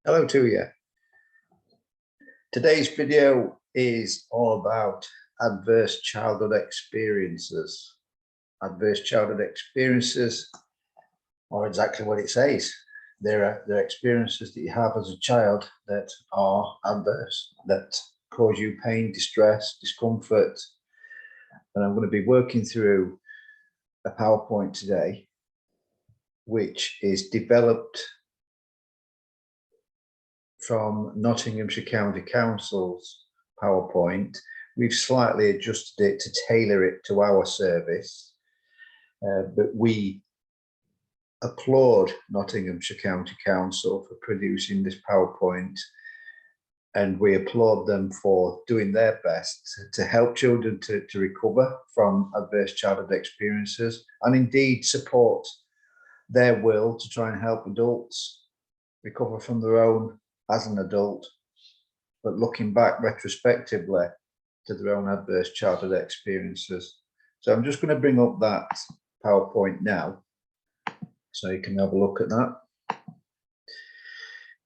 Hello to you. Today's video is all about adverse childhood experiences. Adverse childhood experiences are exactly what it says. They're experiences that you have as a child that are adverse, that cause you pain, distress, discomfort. And I'm going to be working through a PowerPoint today, which is developed from Nottinghamshire County Council's PowerPoint. We've slightly adjusted it to tailor it to our service, but we applaud Nottinghamshire County Council for producing this PowerPoint, and we applaud them for doing their best to help children to recover from adverse childhood experiences, and indeed support their will to try and help adults recover from their own as an adult, but looking back retrospectively to their own adverse childhood experiences. So I'm just going to bring up that PowerPoint now, so you can have a look at that.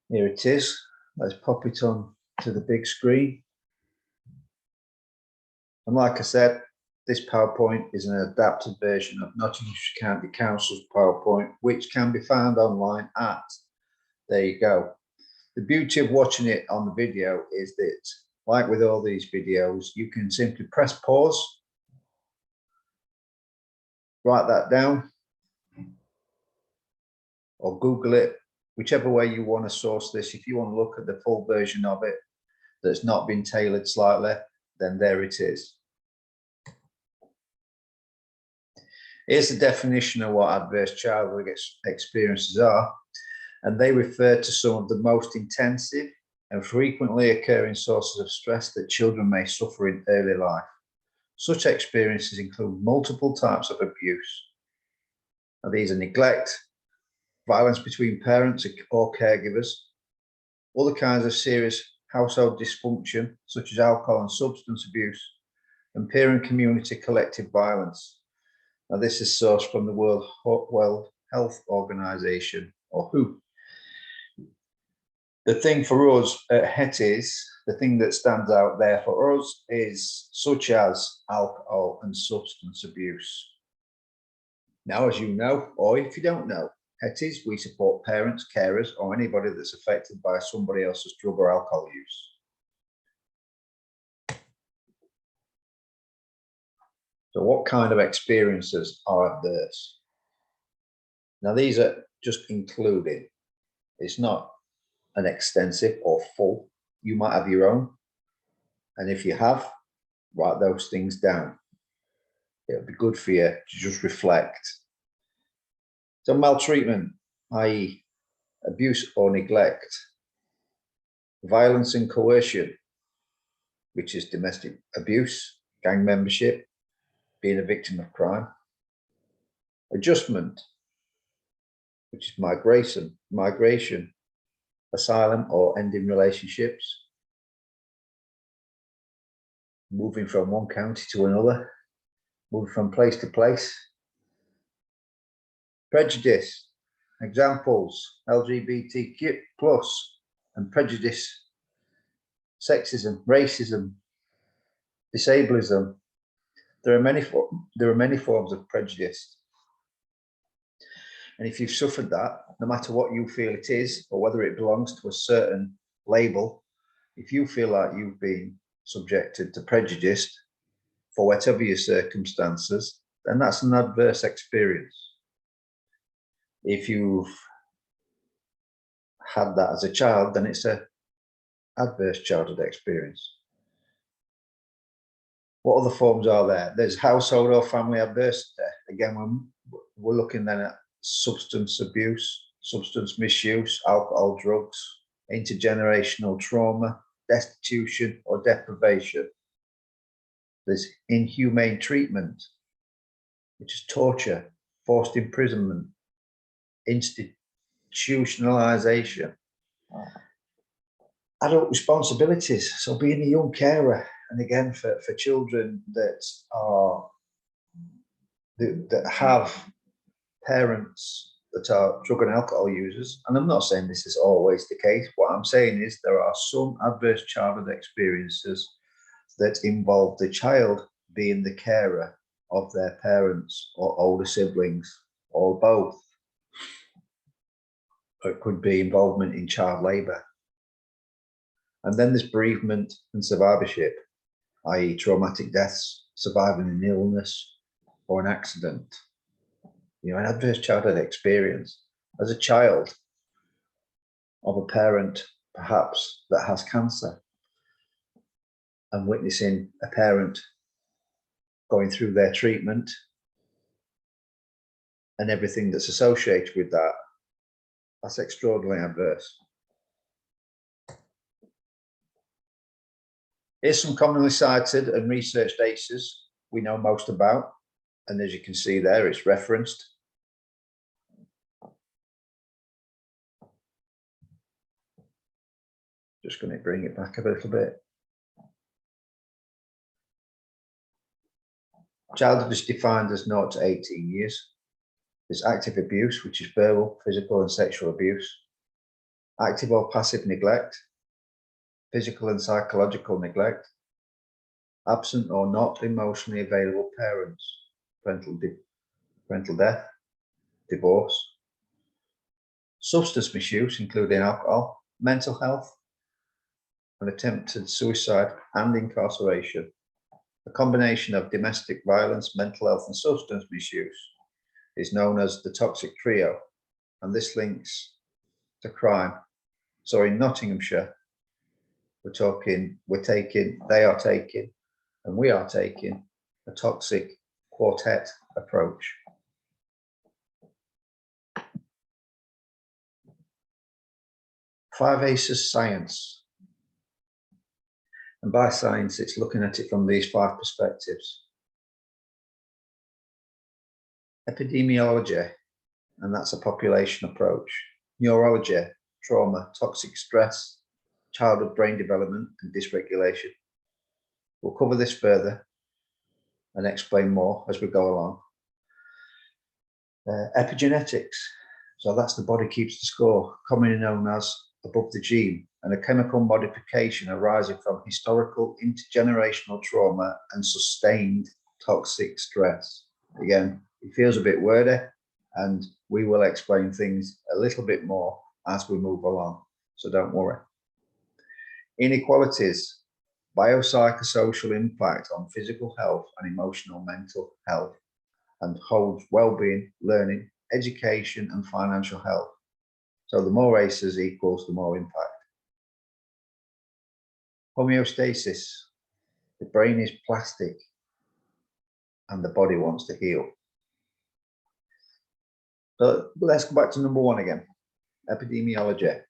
Here it is. Let's pop it on to the big screen. And like I said, this PowerPoint is an adapted version of Nottinghamshire County Council's PowerPoint, which can be found online at, there you go. The beauty of watching it on the video is that, like with all these videos, you can simply press pause, write that down, or Google it, whichever way you want to source this. If you want to look at the full version of it that's not been tailored slightly, then there it is. Here's the definition of what adverse childhood experiences are. And they refer to some of the most intensive and frequently occurring sources of stress that children may suffer in early life. Such experiences include multiple types of abuse. Now, these are neglect, violence between parents or caregivers, other kinds of serious household dysfunction, such as alcohol and substance abuse, and peer and community collective violence. Now, this is sourced from the World Health Organization, or WHO. The thing for us at Hetty's, the thing that stands out there for us is such as alcohol and substance abuse. Now, as you know, or if you don't know, Hetty's, we support parents, carers, or anybody that's affected by somebody else's drug or alcohol use. So what kind of experiences are adverse? Now, these are just included. It's not an extensive or full. You might have your own. And if you have, write those things down. It'll be good for you to just reflect. So maltreatment, i.e. abuse or neglect. Violence and coercion, which is domestic abuse, gang membership, being a victim of crime. Adjustment, which is migration, asylum or ending relationships, moving from one county to another, moving from place to place. Prejudice, examples, LGBTQ plus and prejudice, sexism, racism, disablism. There are many forms of prejudice. And if you've suffered that, no matter what you feel it is, or whether it belongs to a certain label, if you feel like you've been subjected to prejudice for whatever your circumstances, then that's an adverse experience. If you've had that as a child, then it's an adverse childhood experience. What other forms are there? There's household or family adversity. Again, we're looking then at substance abuse, substance misuse, alcohol, drugs, intergenerational trauma, destitution or deprivation. There's inhumane treatment, which is torture, forced imprisonment, institutionalization. Adult responsibilities, so being a young carer, and again for children that have parents that are drug and alcohol users, and I'm not saying this is always the case. What I'm saying is there are some adverse childhood experiences that involve the child being the carer of their parents or older siblings, or both. Or it could be involvement in child labour. And then there's bereavement and survivorship, i.e. traumatic deaths, surviving an illness or an accident. You know, an adverse childhood experience as a child of a parent, perhaps, that has cancer, and witnessing a parent going through their treatment and everything that's associated with that, that's extraordinarily adverse. Here's some commonly cited and researched ACEs we know most about, and as you can see there, it's referenced. Just going to bring it back a little bit. Childhood is defined as 0 to 18 years. There's active abuse, which is verbal, physical, and sexual abuse. Active or passive neglect. Physical and psychological neglect. Absent or not emotionally available parents. Parental death. Divorce. Substance misuse, including alcohol. Mental health. And attempted suicide and incarceration. A combination of domestic violence, mental health, and substance misuse is known as the toxic trio, and this links to crime. So in Nottinghamshire, they are taking, and we are taking a toxic quartet approach. Five ACEs science. And by science, it's looking at it from these 5 perspectives. Epidemiology, and that's a population approach. Neurology, trauma, toxic stress, childhood brain development and dysregulation. We'll cover this further and explain more as we go along. Epigenetics, so that's the body keeps the score, commonly known as above the gene, and a chemical modification arising from historical intergenerational trauma and sustained toxic stress. Again, it feels a bit wordy, and we will explain things a little bit more as we move along, so don't worry. Inequalities, biopsychosocial impact on physical health and emotional mental health, and holds well-being, learning, education, and financial health. So the more ACEs equals the more impact. Homeostasis, the brain is plastic and the body wants to heal. So let's go back to number 1 again, epidemiology.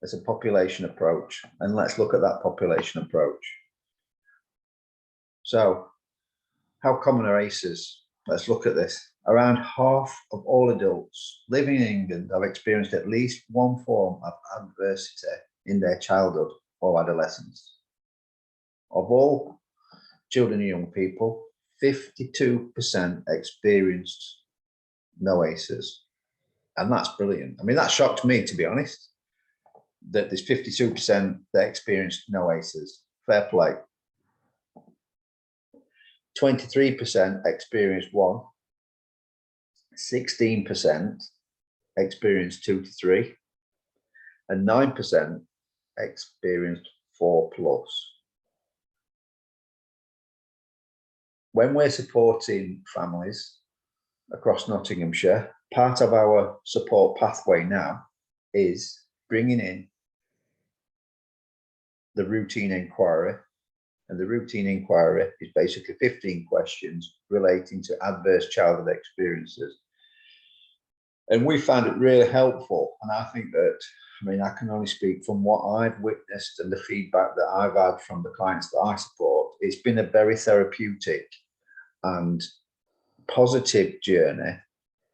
It's a population approach, and let's look at that population approach. So how common are ACEs? Let's look at this. Around half of all adults living in England have experienced at least one form of adversity in their childhood or adolescence. Of all children and young people, 52% experienced no ACEs. And that's brilliant. I mean, that shocked me, to be honest, that there's 52% that experienced no ACEs. Fair play. 23% experienced 1. 16% experienced 2 to 3, and 9% experienced 4+. When we're supporting families across Nottinghamshire, part of our support pathway now is bringing in the routine inquiry. And the routine inquiry is basically 15 questions relating to adverse childhood experiences. And we found it really helpful. And I think that, I mean, I can only speak from what I've witnessed and the feedback that I've had from the clients that I support. It's been a very therapeutic and positive journey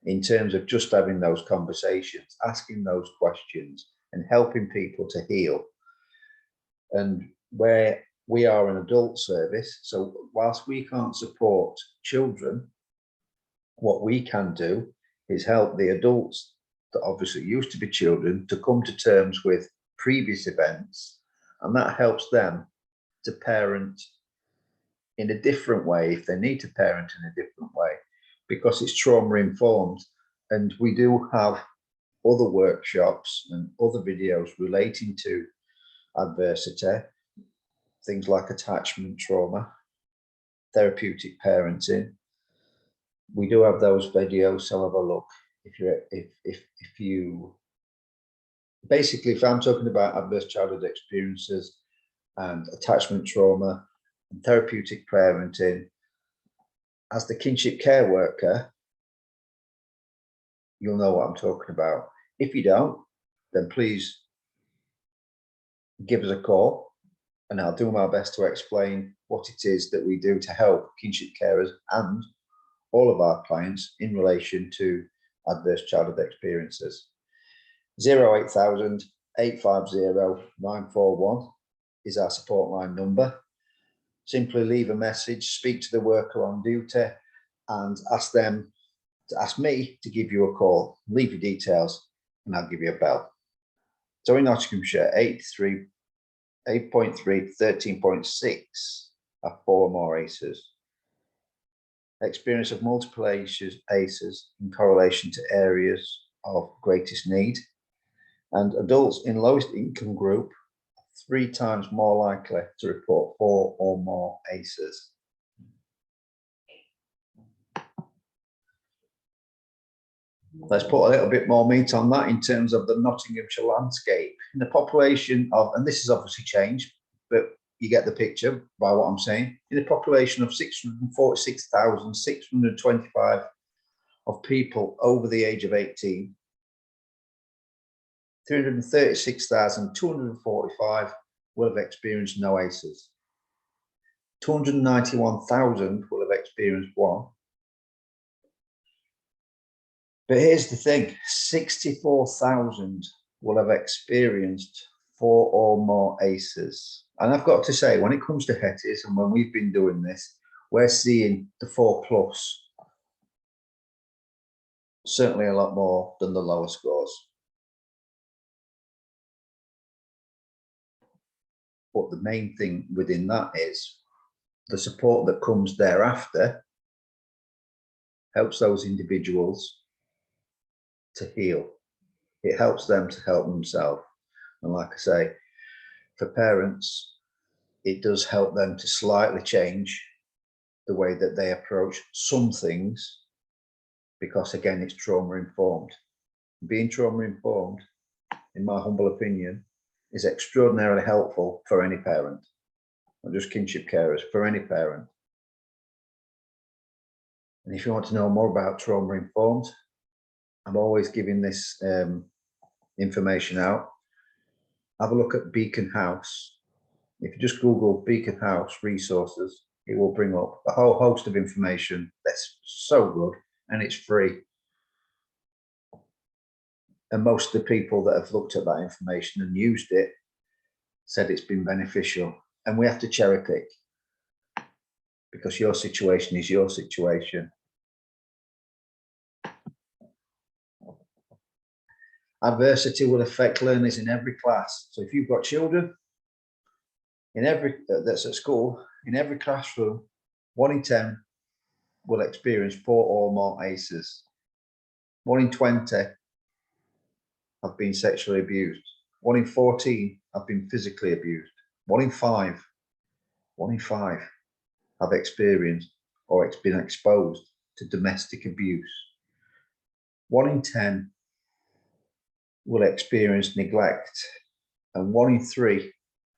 in terms of just having those conversations, asking those questions and helping people to heal. And where we are an adult service, so whilst we can't support children, what we can do It's helped the adults that obviously used to be children to come to terms with previous events, and that helps them to parent in a different way if they need to parent in a different way, because it's trauma informed. And we do have other workshops and other videos relating to adversity, things like attachment trauma, therapeutic parenting. We do have those videos, so have a look. If you basically, if I'm talking about adverse childhood experiences and attachment trauma and therapeutic parenting, as the kinship care worker, you'll know what I'm talking about. If you don't, then please give us a call and I'll do my best to explain what it is that we do to help kinship carers and all of our clients in relation to adverse childhood experiences. 08000 850 941 is our support line number. Simply leave a message, speak to the worker on duty and ask them to ask me to give you a call. Leave your details and I'll give you a bell. So in Nottinghamshire, 8.3 13.6 are 4 or more ACEs. Experience of multiple ACEs in correlation to areas of greatest need. And adults in lowest income group 3 times more likely to report 4 or more ACEs. Let's put a little bit more meat on that in terms of the Nottinghamshire landscape. In the population of, and this has obviously changed, but you get the picture by what I'm saying. In a population of 646,625 of people over the age of 18, 336,245 will have experienced no ACEs. 291,000 will have experienced 1. But here's the thing, 64,000 will have experienced 4 or more ACEs. And I've got to say, when it comes to Hetty's and when we've been doing this, we're seeing the 4+, certainly a lot more than the lower scores. But the main thing within that is the support that comes thereafter helps those individuals to heal. It helps them to help themselves. And like I say, for parents, it does help them to slightly change the way that they approach some things, because again, it's trauma informed. Being trauma informed, in my humble opinion, is extraordinarily helpful for any parent, not just kinship carers, for any parent. And if you want to know more about trauma informed, I'm always giving this information out. Have a look at Beacon House. If you just Google Beacon House resources, it will bring up a whole host of information that's so good, and it's free. And most of the people that have looked at that information and used it said it's been beneficial. And we have to cherry pick, because your situation is your situation. Adversity will affect learners in every class. So if you've got children in every that's at school, in every classroom, 1 in 10 will experience 4 or more ACEs. 1 in 20 have been sexually abused. 1 in 14 have been physically abused. 1 in 5 have experienced or been exposed to domestic abuse. 1 in 10 will experience neglect, and 1 in 3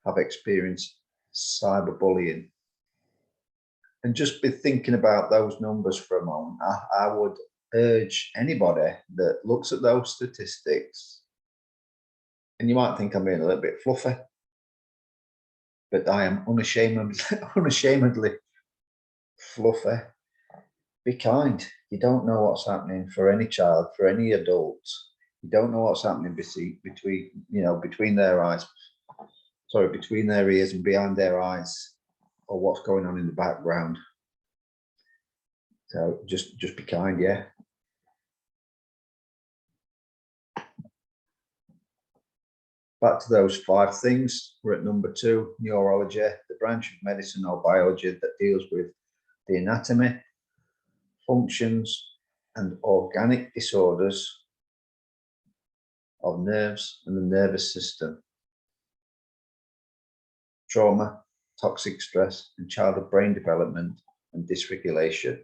have experienced cyberbullying. And just be thinking about those numbers for a moment. I would urge anybody that looks at those statistics, and you might think I'm being a little bit fluffy, but I am unashamedly fluffy. Be kind. You don't know what's happening for any child, for any adult. You don't know what's happening between their eyes, between their ears and behind their eyes, or what's going on in the background. So just be kind, yeah. Back to those 5 things, we're at number 2, neurology, the branch of medicine or biology that deals with the anatomy, functions, and organic disorders of nerves and the nervous system. Trauma, toxic stress, and childhood brain development and dysregulation.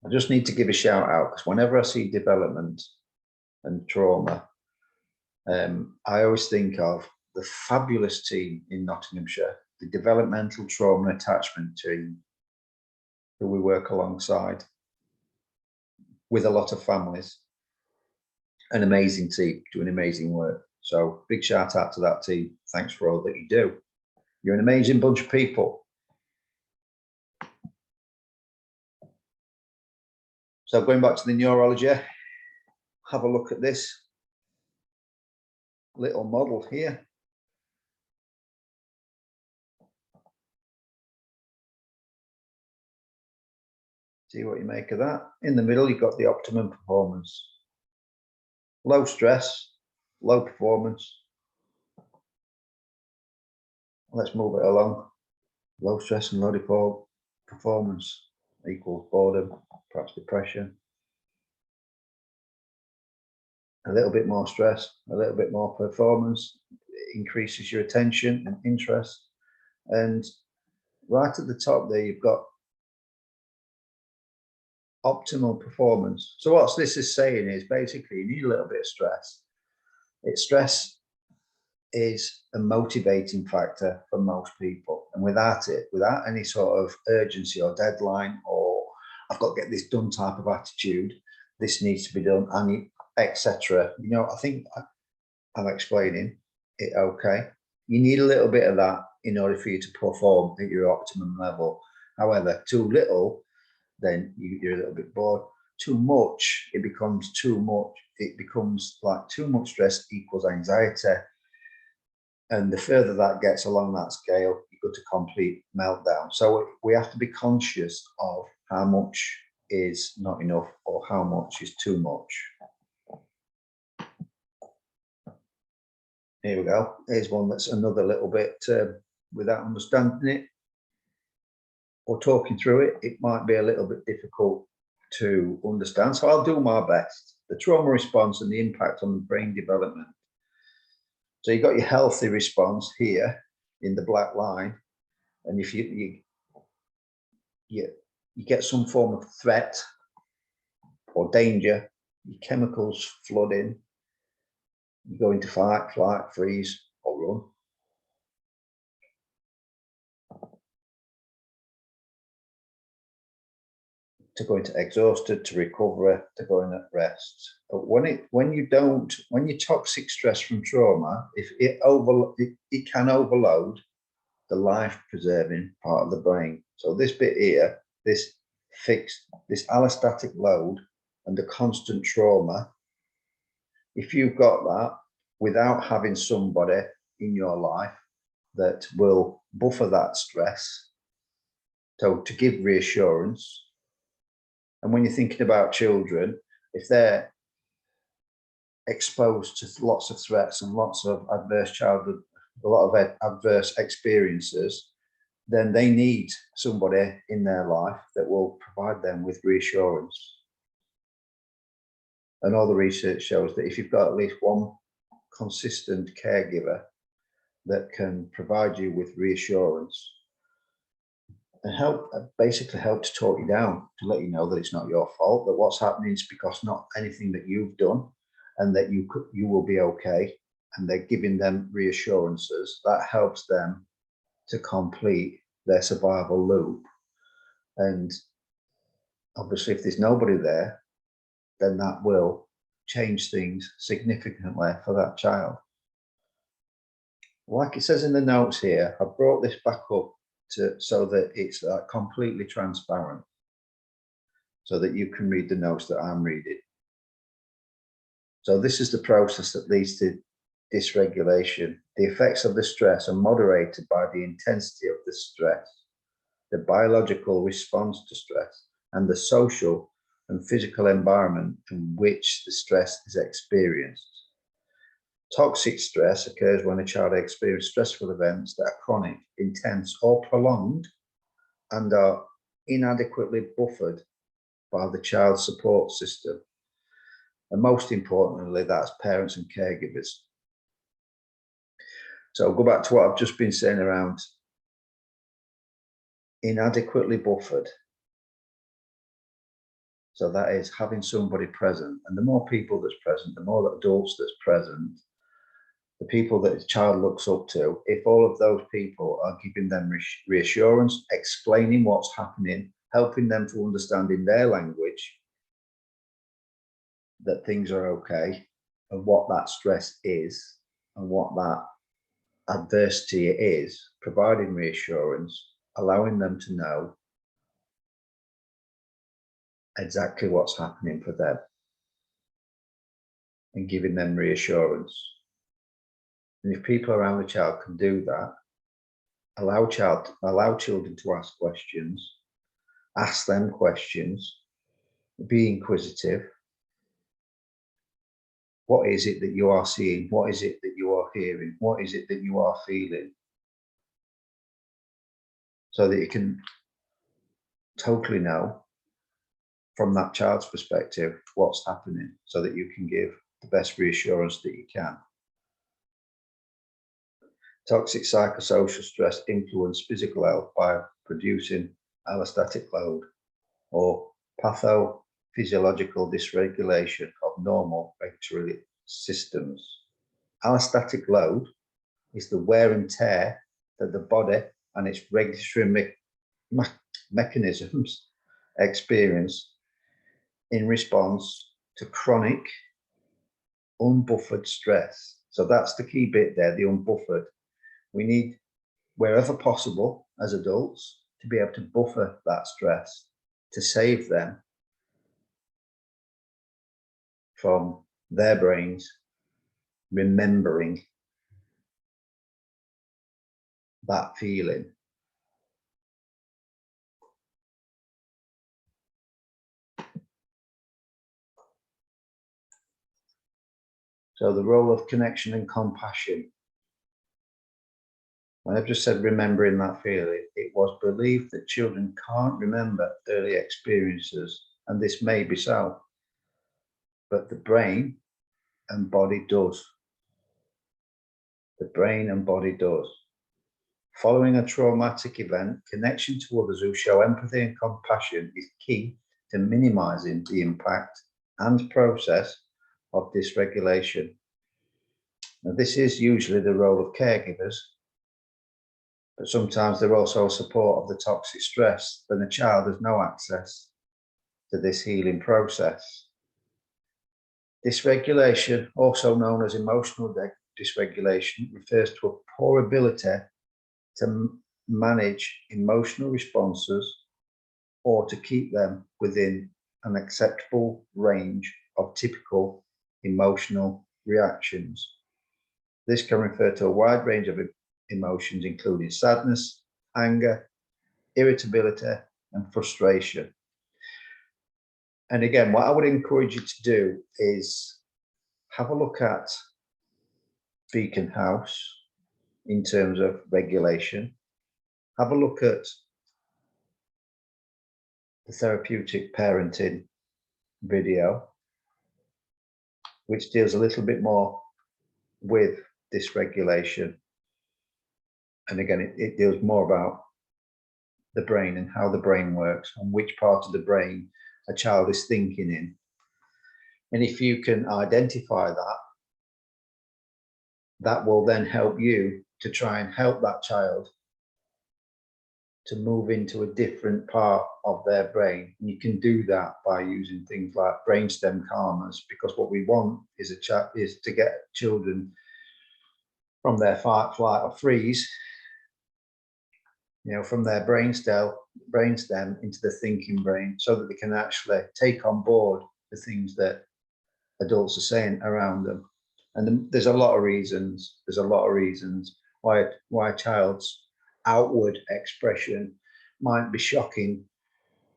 I just need to give a shout out because whenever I see development and trauma, I always think of the fabulous team in Nottinghamshire, the developmental trauma and attachment team, who we work alongside with a lot of families. An amazing team doing amazing work. So big shout out to that team. Thanks for all that you do. You're an amazing bunch of people. So going back to the neurology, have a look at this little model here. See what you make of that. In the middle, you've got the optimum performance. Low stress, low performance. Let's move it along. Low stress and low performance equals boredom, perhaps depression. A little bit more stress, a little bit more performance, it increases your attention and interest. And right at the top there, you've got optimal performance. So what this is saying is basically you need a little bit of stress. Stress is a motivating factor for most people, and without it, without any sort of urgency or deadline or I've got to get this done type of attitude, this needs to be done, and etc. You know, I think I'm explaining it okay. You need a little bit of that in order for you to perform at your optimum level. However, too little, then you're a little bit bored. Too much, it becomes too much. It becomes like too much stress equals anxiety. And the further that gets along that scale, you go to complete meltdown. So we have to be conscious of how much is not enough or how much is too much. Here we go. Here's one that's another little bit, without understanding it or talking through it, it might be a little bit difficult to understand. So I'll do my best. The trauma response and the impact on the brain development. So you've got your healthy response here in the black line. And if you get some form of threat or danger, your chemicals flood in, you go into fight, flight, freeze, or run. To go into exhausted, to recovery, to go in at rest. But when your toxic stress from trauma, if it can overload the life-preserving part of the brain. So this bit here, this allostatic load and the constant trauma, if you've got that without having somebody in your life that will buffer that stress, so to give reassurance. And when you're thinking about children, if they're exposed to lots of threats and lots of adverse childhood, a lot of adverse experiences, then they need somebody in their life that will provide them with reassurance. And all the research shows that if you've got at least one consistent caregiver that can provide you with reassurance and basically help to talk you down, to let you know that it's not your fault, that what's happening is because not anything that you've done, and that you will be okay, and they're giving them reassurances, that helps them to complete their survival loop. And obviously if there's nobody there, then that will change things significantly for that child. Like it says in the notes here, I brought this back up so that it's completely transparent, so that you can read the notes that I'm reading. So this is the process that leads to dysregulation. The effects of the stress are moderated by the intensity of the stress, the biological response to stress, and the social and physical environment in which the stress is experienced. Toxic stress occurs when a child experiences stressful events that are chronic, intense, or prolonged and are inadequately buffered by the child's support system. And most importantly, that's parents and caregivers. So I'll go back to what I've just been saying around inadequately buffered. So that is having somebody present. And the more people that's present, the more adults that's present, the people that the child looks up to, if all of those people are giving them reassurance, explaining what's happening, helping them to understand in their language that things are okay and what that stress is and what that adversity is, providing reassurance, allowing them to know exactly what's happening for them and giving them reassurance. And if people around the child can do that, allow children to ask questions, ask them questions, be inquisitive. What is it that you are seeing? What is it that you are hearing? What is it that you are feeling? So that you can totally know from that child's perspective what's happening, so that you can give the best reassurance that you can. Toxic psychosocial stress influence physical health by producing allostatic load or pathophysiological dysregulation of normal regulatory systems. Allostatic load is the wear and tear that the body and its regulatory mechanisms experience in response to chronic unbuffered stress. So that's the key bit there, the unbuffered. We need, wherever possible as adults, to be able to buffer that stress, to save them from their brains remembering that feeling. So the role of connection and compassion. When I've just said remembering that feeling, it was believed that children can't remember early experiences, and this may be so, but the brain and body does. The brain and body does. Following a traumatic event, connection to others who show empathy and compassion is key to minimizing the impact and process of dysregulation. Now, this is usually the role of caregivers, but sometimes they're also support of the toxic stress, then the child has no access to this healing process. Dysregulation, also known as emotional dysregulation, refers to a poor ability to manage emotional responses or to keep them within an acceptable range of typical emotional reactions. This can refer to a wide range of emotions, including sadness, anger, irritability, and frustration. And again, what I would encourage you to do is have a look at Beacon House in terms of regulation. Have a look at the therapeutic parenting video, which deals a little bit more with dysregulation. And again, it deals more about the brain and how the brain works and which part of the brain a child is thinking in. And if you can identify that, that will then help you to try and help that child to move into a different part of their brain. And you can do that by using things like brainstem calmers, because what we want is to get children from their fight, flight, or freeze, from their brainstem into the thinking brain, so that they can actually take on board the things that adults are saying around them. And there's a lot of reasons. There's a lot of reasons why a child's outward expression might be shocking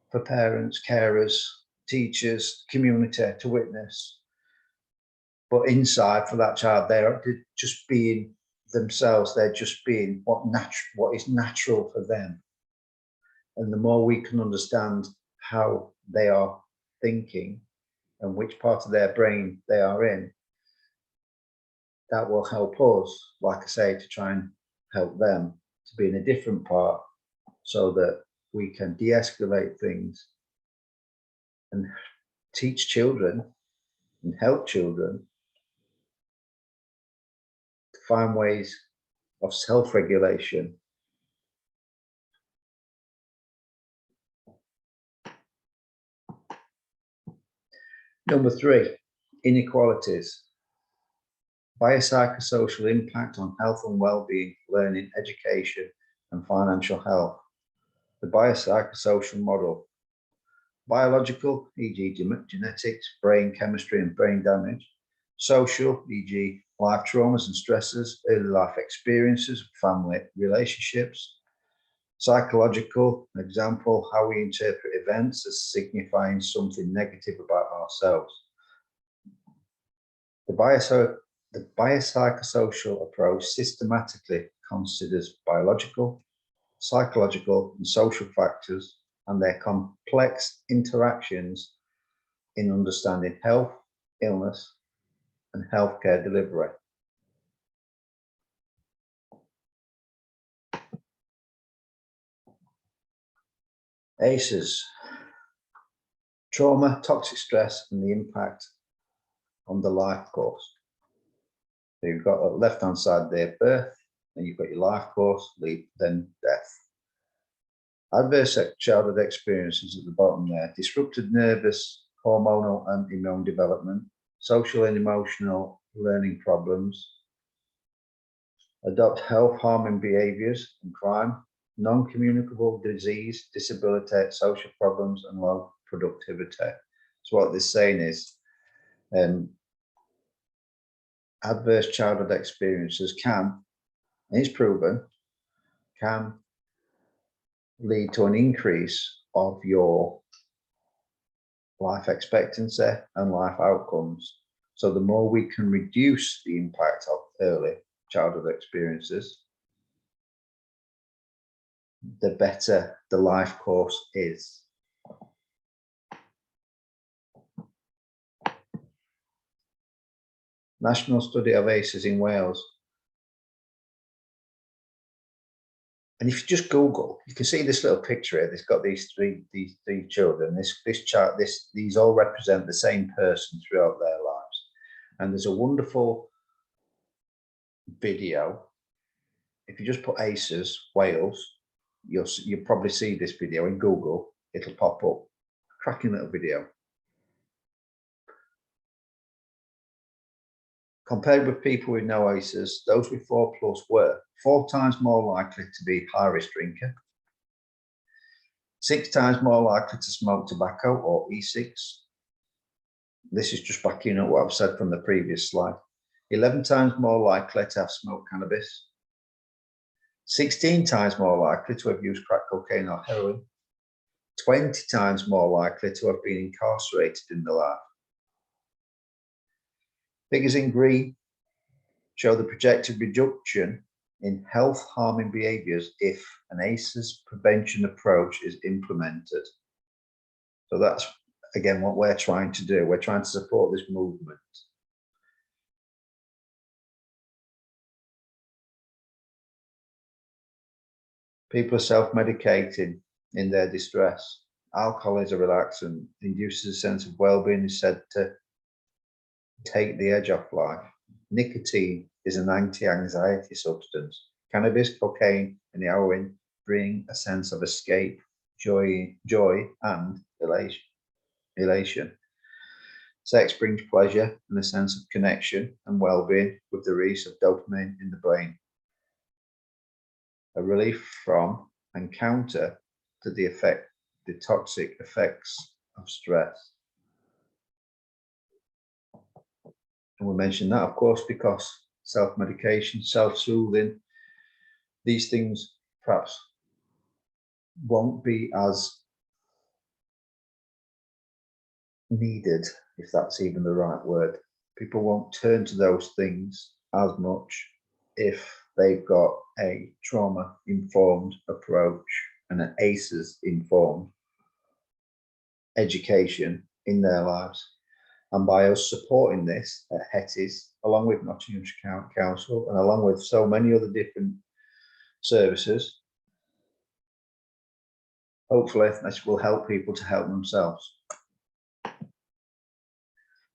for parents, carers, teachers, community to witness. But inside for that child, they're just being themselves. They're just being what is natural for them. And the more we can understand how they are thinking and which part of their brain they are in, that will help us, like I say, to try and help them to be in a different part so that we can de-escalate things and teach children and help children to find ways of self-regulation. Number 3, inequalities. Biopsychosocial impact on health and well-being, learning, education, and financial health. The biopsychosocial model. Biological, e.g. genetics, brain chemistry and brain damage. Social, e.g. life traumas and stresses, early life experiences, family relationships. Psychological, example, how we interpret events as signifying something negative about ourselves. The biopsychosocial approach systematically considers biological, psychological, and social factors and their complex interactions in understanding health, illness, and healthcare delivery. ACEs, trauma, toxic stress, and the impact on the life course. So you've got a left-hand side there, birth, then you've got your life course, then death. Adverse childhood experiences at the bottom there, disrupted nervous, hormonal and immune development, social and emotional learning problems, adopt health-harming behaviours and crime, non-communicable disease, disability, social problems, and low productivity. So what this saying is, adverse childhood experiences can, and it's proven, can lead to an increase of your life expectancy and life outcomes. So the more we can reduce the impact of early childhood experiences, the better the life course is. National study of ACEs in Wales. And if you just Google, you can see this little picture here. It's got these three children. This chart, these all represent the same person throughout their lives. And there's a wonderful video. If you just put ACEs Wales, you'll probably see this video in Google. It'll pop up. Cracking little video. Compared with people with no ACEs, those with 4+ were 4 times more likely to be high-risk drinker, 6 times more likely to smoke tobacco or e-cigs. This is just backing up what I've said from the previous slide. 11 times more likely to have smoked cannabis, 16 times more likely to have used crack cocaine or heroin, 20 times more likely to have been incarcerated in their life. Figures in green show the projected reduction in health-harming behaviours if an ACEs prevention approach is implemented. So that's, again, what we're trying to do. We're trying to support this movement. People are self-medicating in their distress. Alcohol is a relaxant, induces a sense of well-being, is said to take the edge off life. Nicotine is an anti-anxiety substance. Cannabis, cocaine, and heroin bring a sense of escape, joy, and elation. Sex brings pleasure and a sense of connection and well-being with the release of dopamine in the brain. A relief from and counter to the toxic effects of stress. And we mentioned that, of course, because self-medication, self-soothing, these things perhaps won't be as needed, if that's even the right word. People won't turn to those things as much if they've got a trauma-informed approach and an ACEs informed education in their lives. And by us supporting this at Hetty's, along with Nottinghamshire County Council and along with so many other different services, hopefully this will help people to help themselves.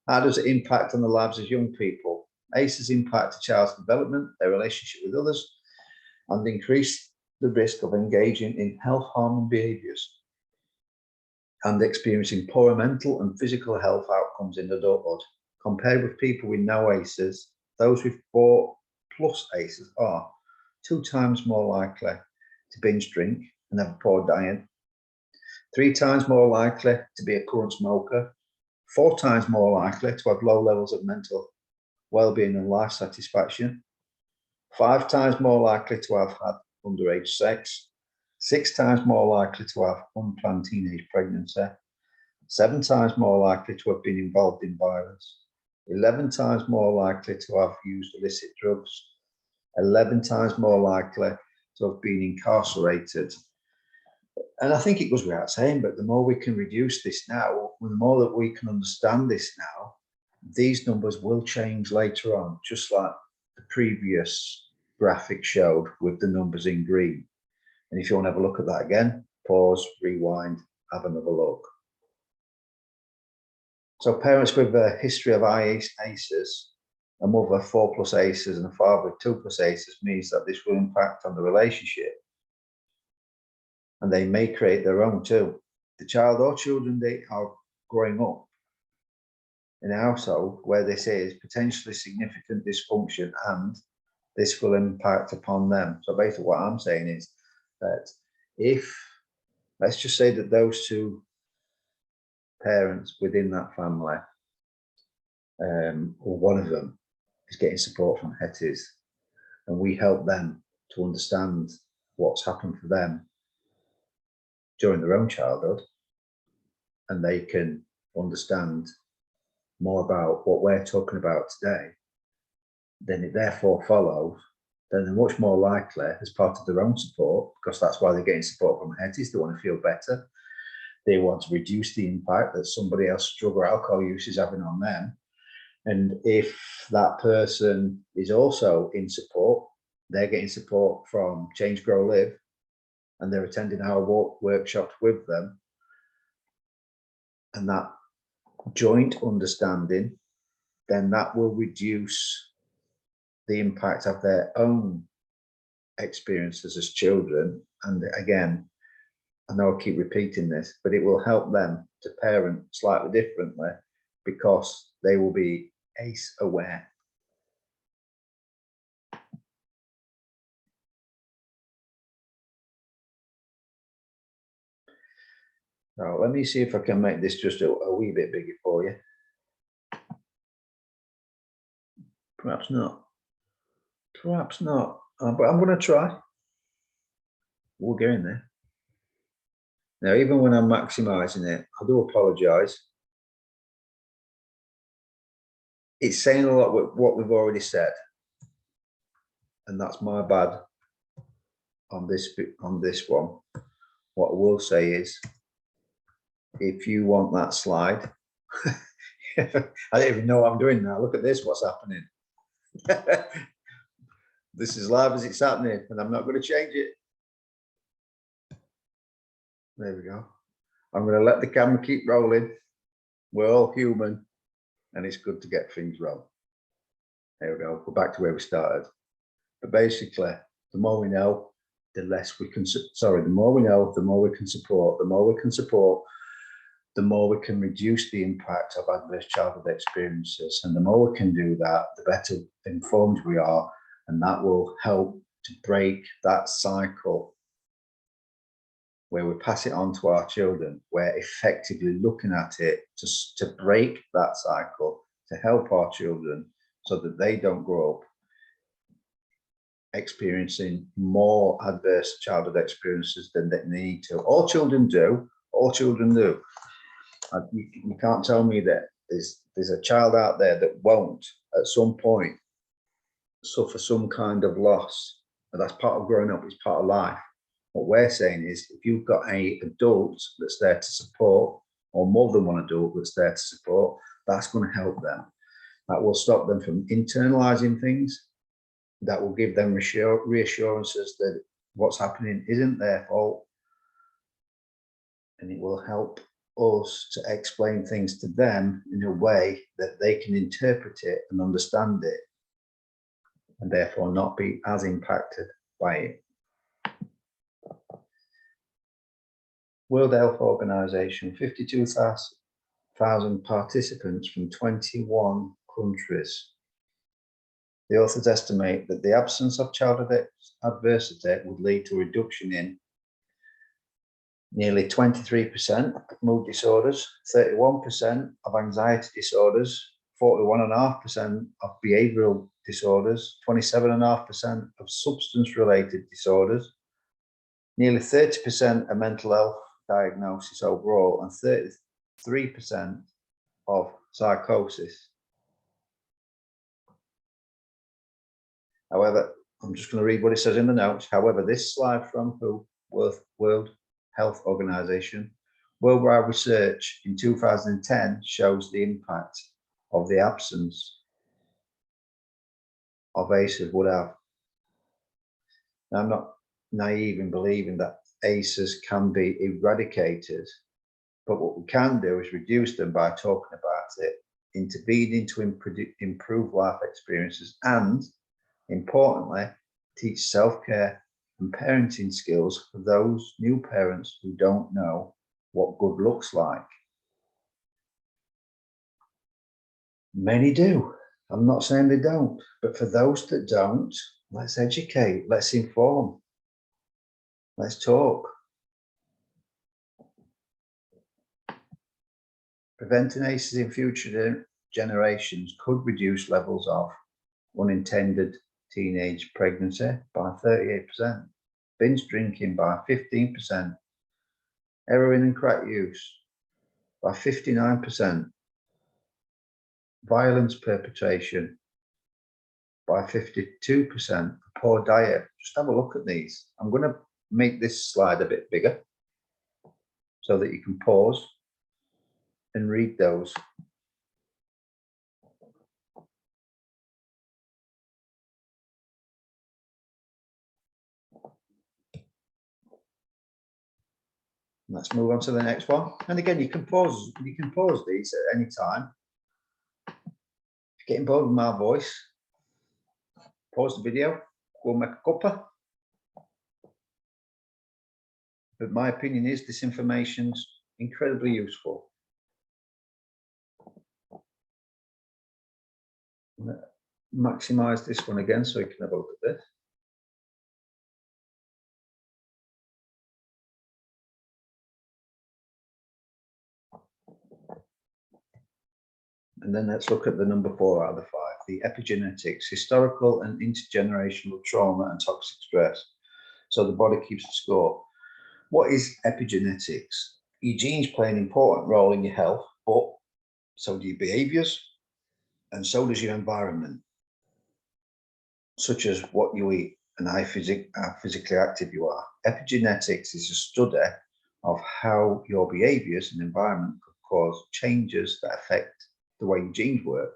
How does it impact on the lives of young people? ACEs impact a child's development, their relationship with others, and increase the risk of engaging in health harming behaviours and experiencing poorer mental and physical health outcomes in adulthood. Compared with people with no ACEs, those with 4+ ACEs are 2 times more likely to binge drink and have a poor diet, 3 times more likely to be a current smoker, 4 times more likely to have low levels of mental well-being and life satisfaction, 5 times more likely to have had underage sex, 6 times more likely to have unplanned teenage pregnancy, 7 times more likely to have been involved in violence, 11 times more likely to have used illicit drugs, 11 times more likely to have been incarcerated. And I think it goes without saying, but the more we can reduce this now, the more that we can understand this now, these numbers will change later on, just like the previous graphic showed with the numbers in green. And if you want to have a look at that again, pause, rewind, have another look. So parents with a history of ACEs, a mother 4+ ACEs and a father with 2+ ACEs means that this will impact on the relationship. And they may create their own too. The child or children they are growing up in a household where this is potentially significant dysfunction, and this will impact upon them. So basically what I'm saying is that if, let's just say that those 2 parents within that family, or one of them is getting support from Hetty's, and we help them to understand what's happened for them during their own childhood, and they can understand more about what we're talking about today, then it therefore follows then they're much more likely, as part of their own support, because that's why they're getting support from Hetty's, they want to feel better, they want to reduce the impact that somebody else's drug or alcohol use is having on them. And if that person is also in support, they're getting support from Change, Grow, Live, and they're attending our workshops with them, and that joint understanding, then that will reduce the impact of their own experiences as children. And again, I know I keep repeating this, but it will help them to parent slightly differently because they will be ACE aware. Now, let me see if I can make this just a wee bit bigger for you. Perhaps not. Perhaps not. But I'm going to try. We'll get in there. Now, even when I'm maximising it, I do apologise. It's saying a lot with what we've already said, and that's my bad on this one. What I will say is, if you want that slide, I don't even know what I'm doing now. Look at this, what's happening. This is live as it's happening, and I'm not going to change it. There we go. I'm going to let the camera keep rolling. We're all human, and it's good to get things wrong. There we go. We're back to where we started. But basically, the more we know, the less we can, the more we know, the more we can support, the more we can support, the more we can reduce the impact of adverse childhood experiences. And the more we can do that, the better informed we are. And that will help to break that cycle where we pass it on to our children. We're effectively looking at it to break that cycle, to help our children so that they don't grow up experiencing more adverse childhood experiences than they need to. All children do, all children do. You can't tell me that there's a child out there that won't at some point suffer some kind of loss. And that's part of growing up, it's part of life. What we're saying is if you've got an adult that's there to support, or more than one adult that's there to support, that's going to help them. That will stop them from internalizing things. That will give them reassurances that what's happening isn't their fault. And it will help us to explain things to them in a way that they can interpret it and understand it, and therefore not be as impacted by it. World Health Organization, 52,000 participants from 21 countries. The authors estimate that the absence of childhood adversity would lead to a reduction in nearly 23% of mood disorders, 31% of anxiety disorders, 41.5% of behavioral disorders, 27.5% of substance-related disorders, nearly 30% of mental health diagnosis overall, and 33% of psychosis. However, I'm just going to read what it says in the notes. However, this slide from WHO, World Health Organization, worldwide research in 2010 shows the impact of the absence of ACEs would have. Now, I'm not naive in believing that ACEs can be eradicated, but what we can do is reduce them by talking about it, intervening to improve life experiences, and importantly, teach self-care and parenting skills for those new parents who don't know what good looks like. Many do. I'm not saying they don't, but for those that don't, let's educate, let's inform, let's talk. Preventing ACEs in future generations could reduce levels of unintended teenage pregnancy by 38%, binge drinking by 15%, heroin and crack use by 59%, violence perpetration by 52%, poor diet. Just have a look at these. I'm going to make this slide a bit bigger so that you can pause and read those. Let's move on to the next one. And again, you can pause these at any time. If you're getting bored with my voice, pause the video, go make a cuppa. But my opinion is this information's incredibly useful. I'm going to maximize this one again so you can have a look at this. And then let's look at the number 4 out of the 5, the epigenetics, historical and intergenerational trauma and toxic stress. So the body keeps the score. What is epigenetics? Your genes play an important role in your health, but so do your behaviors, and so does your environment, such as what you eat and how physically active you are. Epigenetics is a study of how your behaviors and environment could cause changes that affect the way your genes work.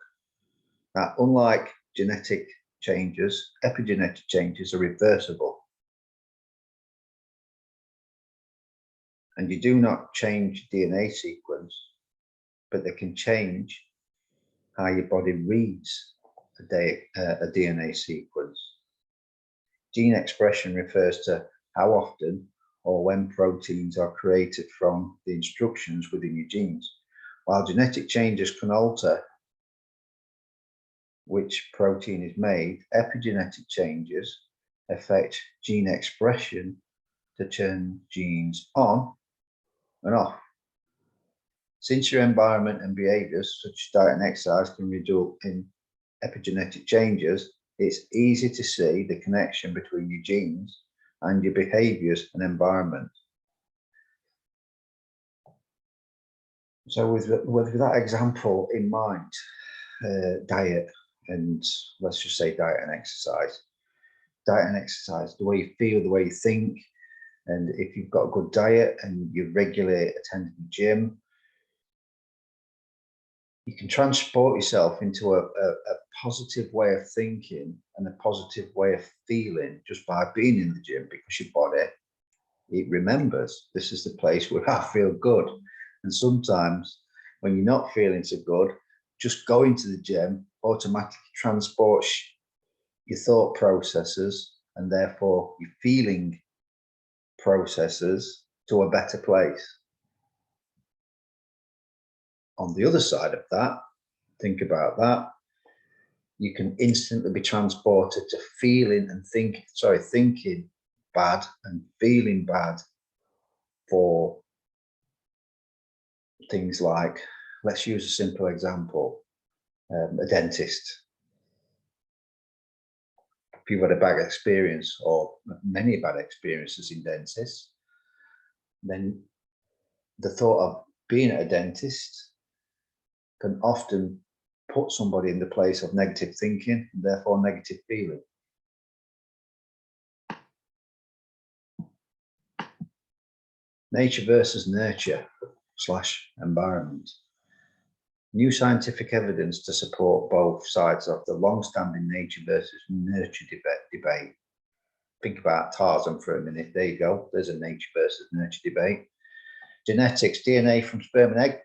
Now, unlike genetic changes, epigenetic changes are reversible. And you do not change DNA sequence, but they can change how your body reads a DNA sequence. Gene expression refers to how often or when proteins are created from the instructions within your genes. While genetic changes can alter which protein is made, epigenetic changes affect gene expression to turn genes on and off. Since your environment and behaviors, such as diet and exercise, can result in epigenetic changes, it's easy to see the connection between your genes and your behaviors and environment. So with that example in mind, diet and let's just say diet and exercise. Diet and exercise, the way you feel, the way you think, and if you've got a good diet and you regularly attend the gym, you can transport yourself into a positive way of thinking and a positive way of feeling just by being in the gym, because your body, it remembers this is the place where I feel good. And sometimes when you're not feeling so good, just going to the gym automatically transports your thought processes and therefore your feeling processes to a better place. On the other side of that, think about that, you can instantly be transported to feeling and thinking bad and feeling bad for things like, let's use a simple example, a dentist. If you've had a bad experience or many bad experiences in dentists, then the thought of being at a dentist can often put somebody in the place of negative thinking and therefore negative feeling. Nature versus nurture / environment. New scientific evidence to support both sides of the long-standing nature versus nurture debate. Think about Tarzan for a minute. There you go. There's a nature versus nurture debate. Genetics, DNA from sperm and egg.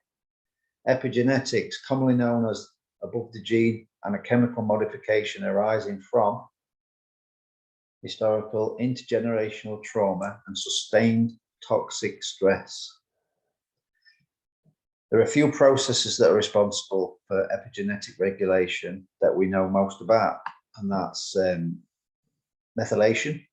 Epigenetics, commonly known as above the gene, and a chemical modification arising from historical intergenerational trauma and sustained toxic stress. There are a few processes that are responsible for epigenetic regulation that we know most about, and that's methylation.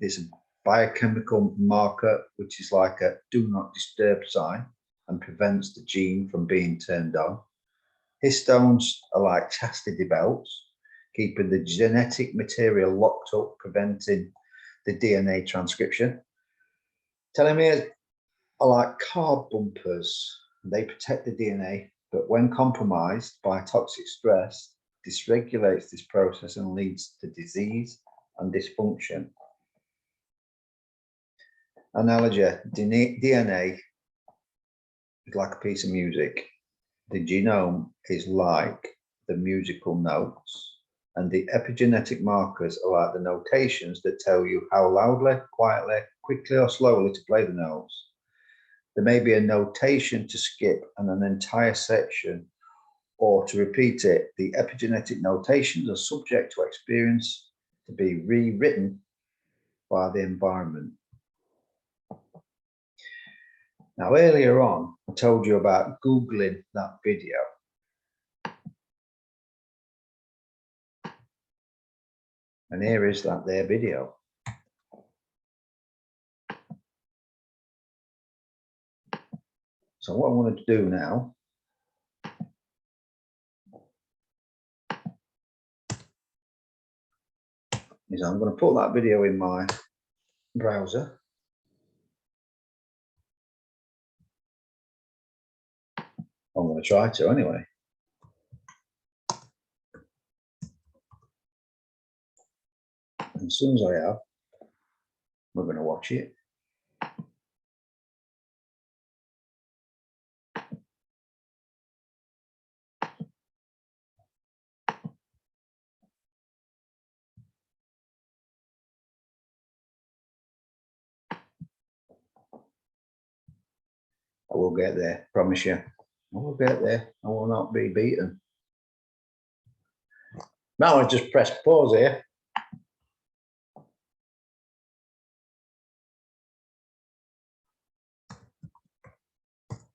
It's a biochemical marker which is like a do not disturb sign and prevents the gene from being turned on. Histones are like chastity belts, keeping the genetic material locked up, preventing the DNA transcription. Telomeres are like car bumpers. They protect the DNA, but when compromised by toxic stress, dysregulates this process and leads to disease and dysfunction. Analogy, DNA is like a piece of music. The genome is like the musical notes, and the epigenetic markers are like the notations that tell you how loudly, quietly, quickly or slowly to play the notes. There may be a notation to skip and an entire section or to repeat it. The epigenetic notations are subject to experience to be rewritten by the environment. Now, earlier on, I told you about Googling that video. And here is that there video. So what I want to do now is I'm going to put that video in my browser. I'm going to try to anyway. And as soon as I have, we're going to watch it. I will get there, promise you. I will get there. I will not be beaten. Now I just press pause here.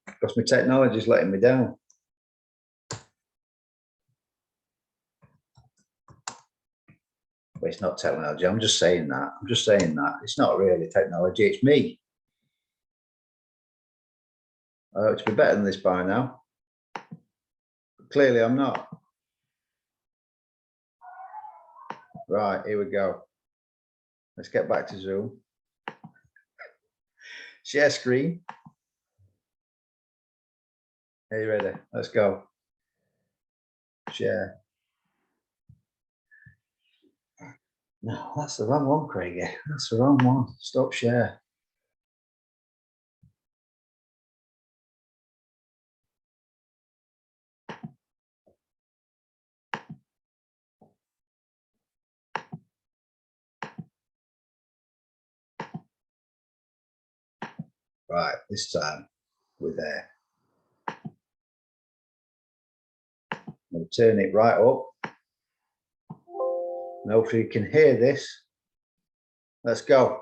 Because my technology is letting me down. But it's not technology. I'm just saying that. I'm just saying that. It's not really technology. It's me. I ought to be better than this by now. But clearly I'm not. Right, here we go. Let's get back to Zoom. Share screen. Are you ready? Let's go. Share. No, that's the wrong one, Craigie. That's the wrong one. Stop share. Right, this time we're there. I'm going to turn it right up. And hopefully you can hear this. Let's go.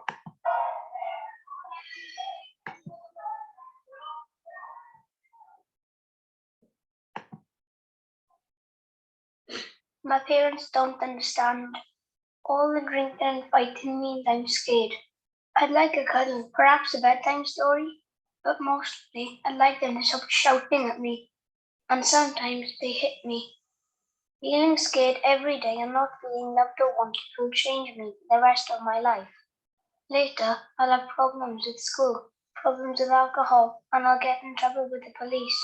My parents don't understand. All the drinking and fighting means I'm scared. I'd like a cuddle, perhaps a bedtime story, but mostly I'd like them to stop shouting at me, and sometimes they hit me. Feeling scared every day and not feeling loved or wanted will change me the rest of my life. Later, I'll have problems with school, problems with alcohol, and I'll get in trouble with the police.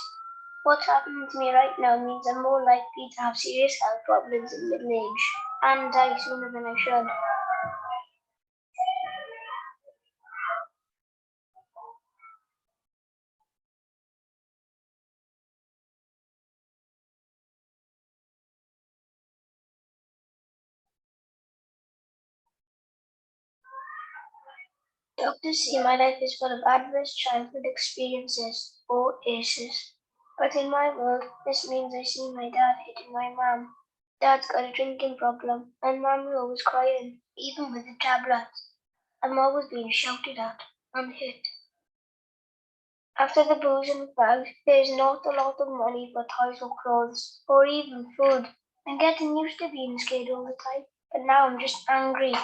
What's happening to me right now means I'm more likely to have serious health problems in middle age and die sooner than I should. Doctors say my life is full of adverse childhood experiences, or ACEs. But in my world, this means I see my dad hitting my mom. Dad's got a drinking problem, and mom's always crying, even with the tablets. I'm always being shouted at and hit. After the booze and drugs, there's not a lot of money for toys or clothes, or even food. I'm getting used to being scared all the time, but now I'm just angry.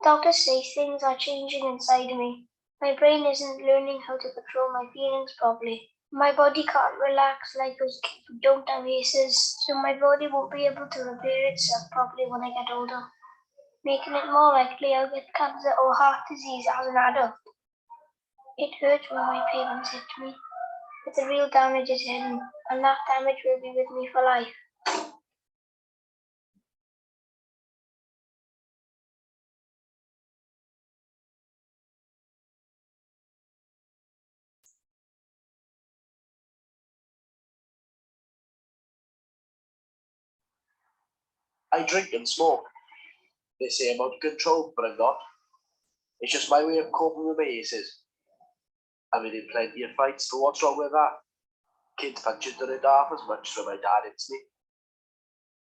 Doctors say things are changing inside me. My brain isn't learning how to control my feelings properly. My body can't relax like those kids who don't have aces, so my body won't be able to repair itself properly when I get older, making it more likely I'll get cancer or heart disease as an adult. It hurts when my parents hit me, but the real damage is hidden, and that damage will be with me for life. I drink and smoke. They say I'm out of control, but I'm not. It's just my way of coping with my aces. I've been in plenty of fights, but what's wrong with that? Kids punches done it half as much, so my dad hits me.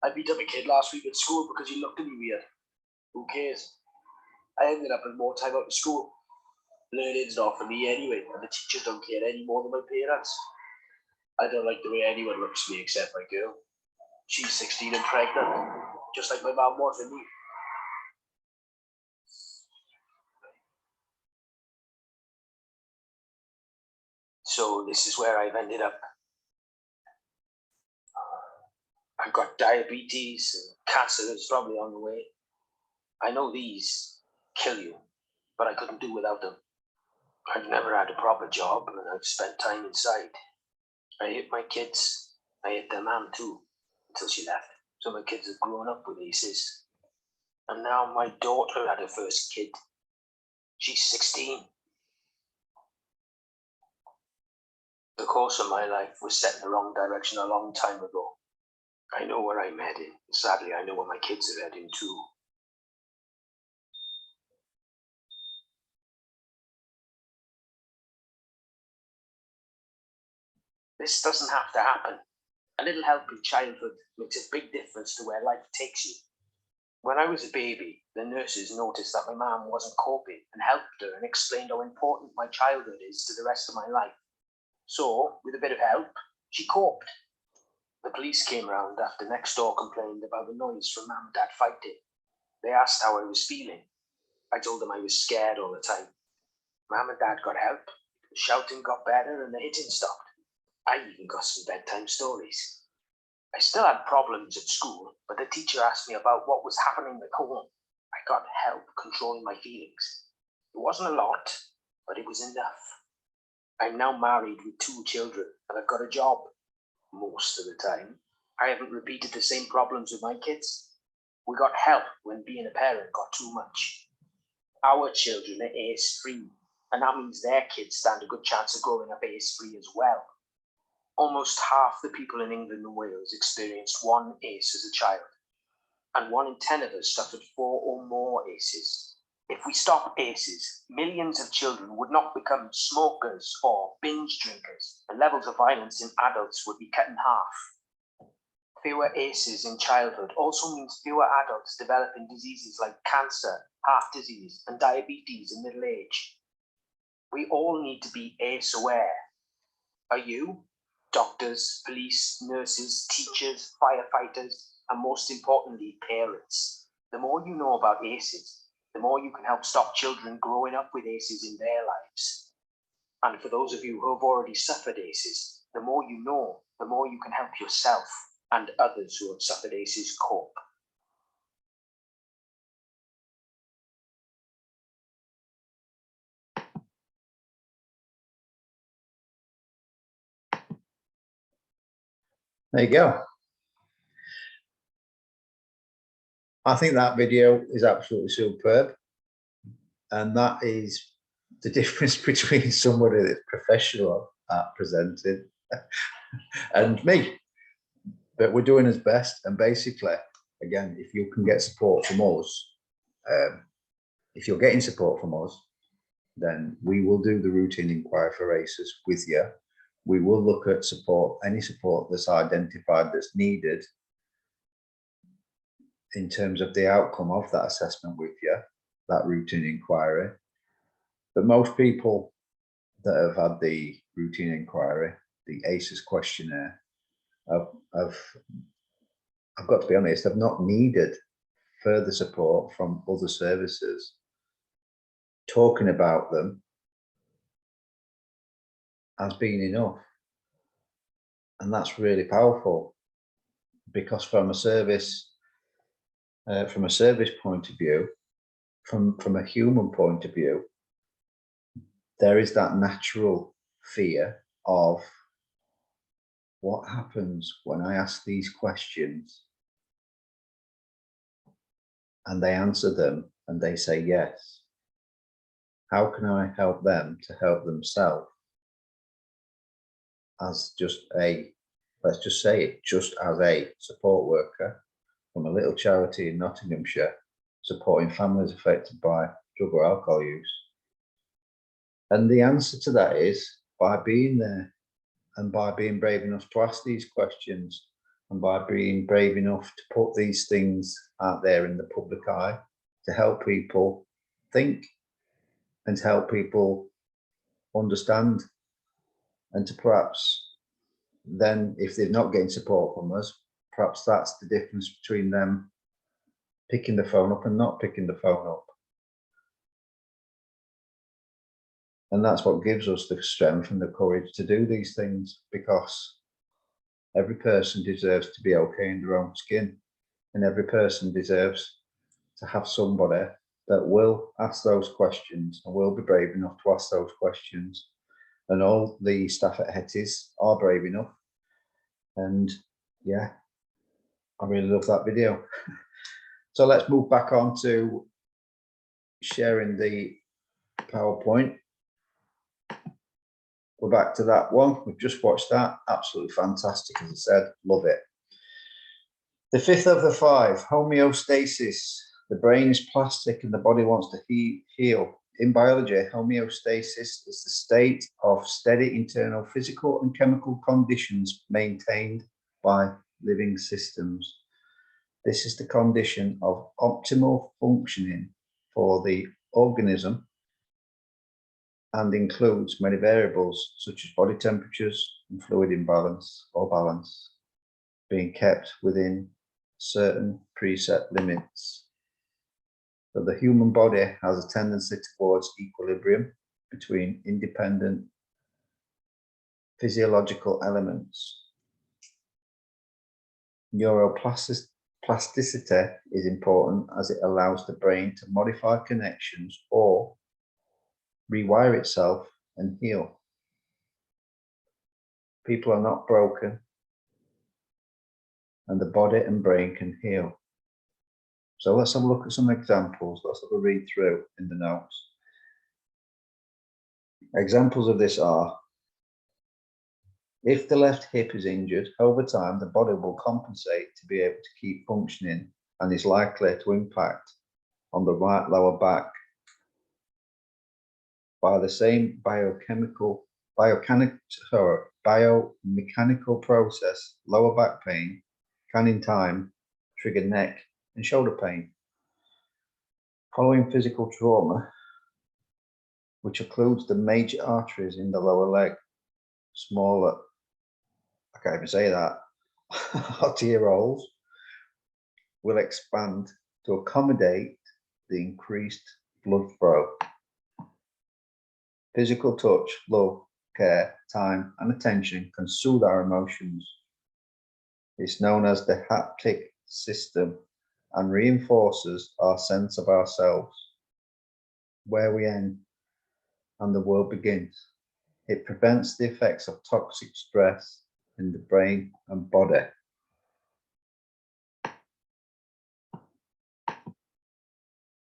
I beat up a kid last week at school because he looked at me weird. Who cares? I ended up with more time out of school. Learning's not for me anyway, and the teachers don't care any more than my parents. I don't like the way anyone looks at me except my girl. She's 16 and pregnant, just like my mum was with me. So this is where I've ended up. I've got diabetes and cancer is probably on the way. I know these kill you, but I couldn't do without them. I've never had a proper job and I've spent time inside. I hit my kids. I hit their mum too, until she left. So my kids have grown up with aces. And now my daughter had her first kid. She's 16. The course of my life was set in the wrong direction a long time ago. I know where I'm heading. Sadly, I know where my kids are heading too. This doesn't have to happen. A little help in childhood makes a big difference to where life takes you. When I was a baby, the nurses noticed that my mum wasn't coping and helped her and explained how important my childhood is to the rest of my life. So, with a bit of help, she coped. The police came round after next door complained about the noise from Mum and Dad fighting. They asked how I was feeling. I told them I was scared all the time. Mum and Dad got help, the shouting got better and the hitting stopped. I even got some bedtime stories. I still had problems at school, but the teacher asked me about what was happening at home. I got help controlling my feelings. It wasn't a lot, but it was enough. I'm now married with 2 children and I've got a job most of the time. I haven't repeated the same problems with my kids. We got help when being a parent got too much. Our children are ACE free, and that means their kids stand a good chance of growing up ACE free as well. Almost half the people in England and Wales experienced 1 ACE as a child, and 1 in 10 of us suffered 4 or more ACEs. If we stop ACEs, millions of children would not become smokers or binge drinkers, and levels of violence in adults would be cut in half. Fewer ACEs in childhood also means fewer adults developing diseases like cancer, heart disease, and diabetes in middle age. We all need to be ACE aware. Are you? Doctors, police, nurses, teachers, firefighters, and most importantly, parents. The more you know about ACEs, the more you can help stop children growing up with ACEs in their lives. And for those of you who have already suffered ACEs, the more you know, the more you can help yourself and others who have suffered ACEs cope. There you go. I think that video is absolutely superb. And that is the difference between somebody that's professional at presenting and me. But we're doing his best. And basically, again, if you can get support from us, if you're getting support from us, then we will do the routine inquiry for ACEs with you. We will look at support, any support that's identified that's needed in terms of the outcome of that assessment with you, that routine inquiry. But most people that have had the routine inquiry, the ACEs questionnaire, I've got to be honest, I've not needed further support from other services. Talking about them has been enough. And that's really powerful, because from a service point of view, from a human point of view, there is that natural fear of what happens when I ask these questions and they answer them and they say yes. How can I help them to help themselves as just a, let's just say it, just as a support worker from a little charity in Nottinghamshire, supporting families affected by drug or alcohol use? And the answer to that is by being there, and by being brave enough to ask these questions, and by being brave enough to put these things out there in the public eye to help people think and to help people understand, and to perhaps then, if they're not getting support from us, perhaps that's the difference between them picking the phone up and not picking the phone up. And that's what gives us the strength and the courage to do these things, because every person deserves to be okay in their own skin, and every person deserves to have somebody that will ask those questions and will be brave enough to ask those questions. And all the staff at Hetty's are brave enough. And yeah, I really love that video. So let's move back on to sharing the PowerPoint. We're back to that one. We've just watched that. Absolutely fantastic, as I said. Love it. The fifth of the 5, homeostasis. The brain is plastic and the body wants to heal. In biology, homeostasis is the state of steady internal physical and chemical conditions maintained by living systems. This is the condition of optimal functioning for the organism and includes many variables such as body temperatures and fluid imbalance or balance being kept within certain preset limits. So the human body has a tendency towards equilibrium between independent physiological elements. Neuroplasticity is important as it allows the brain to modify connections or rewire itself and heal. People are not broken, and the body and brain can heal. So let's have a look at some examples. Let's have a read through in the notes. Examples of this are: if the left hip is injured, over time the body will compensate to be able to keep functioning and is likely to impact on the right lower back by the same biomechanical process. Lower back pain can in time trigger neck and shoulder pain. Following physical trauma, which occludes the major arteries in the lower leg, smaller, I can't even say that, arterioles will expand to accommodate the increased blood flow. Physical touch, love, care, time, and attention can soothe our emotions. It's known as the haptic system and reinforces our sense of ourselves, where we end and the world begins. It prevents the effects of toxic stress in the brain and body.